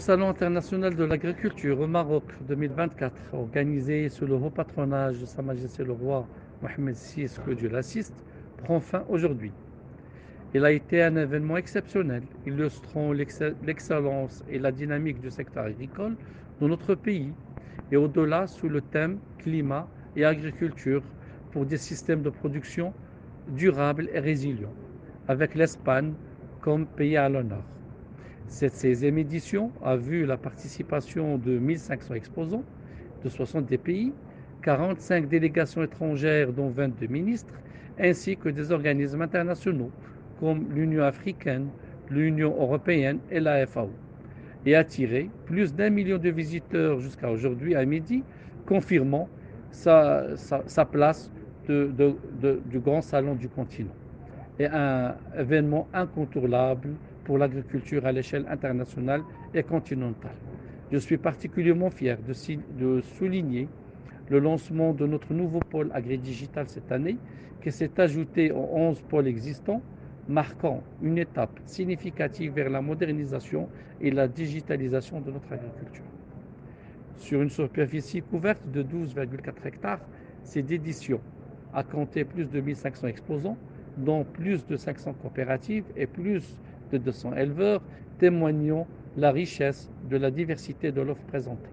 Salon international de l'agriculture au Maroc 2024, organisé sous le haut patronage de Sa Majesté le roi Mohamed VI, que Dieu l'assiste, prend fin aujourd'hui. Il a été un événement exceptionnel, illustrant l'excellence et la dynamique du secteur agricole dans notre pays et au-delà sous le thème climat et agriculture pour des systèmes de production durables et résilients, avec l'Espagne comme pays à l'honneur. Cette 16e édition a vu la participation de 1500 exposants de 70 pays, 45 délégations étrangères dont 22 ministres, ainsi que des organismes internationaux comme l'Union africaine, l'Union européenne et la FAO, et attiré plus d'1 million de visiteurs jusqu'à aujourd'hui à midi, confirmant sa place du grand salon du continent et un événement incontournable pour l'agriculture à l'échelle internationale et continentale. Je suis particulièrement fier de souligner le lancement de notre nouveau pôle agri-digital cette année, qui s'est ajouté aux 11 pôles existants, marquant une étape significative vers la modernisation et la digitalisation de notre agriculture. Sur une superficie couverte de 12,4 hectares, cette édition a compté plus de 1500 exposants, dont plus de 500 coopératives et plus de 200 éleveurs, témoignant la richesse de la diversité de l'offre présentée.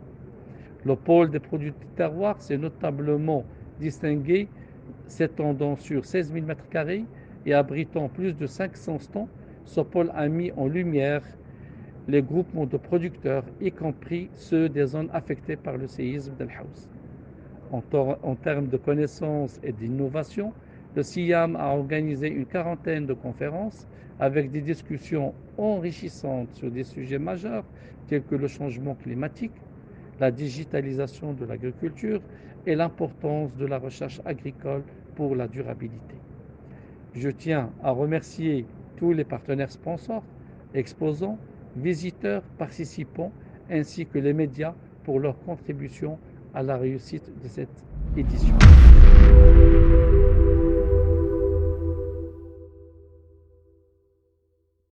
Le pôle des produits de terroir s'est notablement distingué, s'étendant sur 16 000 m² et abritant plus de 500 stands. Ce pôle a mis en lumière les groupements de producteurs, y compris ceux des zones affectées par le séisme d'El Haouz. En termes de connaissances et d'innovation, le SIAM a organisé une quarantaine de conférences avec des discussions enrichissantes sur des sujets majeurs tels que le changement climatique, la digitalisation de l'agriculture et l'importance de la recherche agricole pour la durabilité. Je tiens à remercier tous les partenaires sponsors, exposants, visiteurs, participants, ainsi que les médias pour leur contribution à la réussite de cette édition.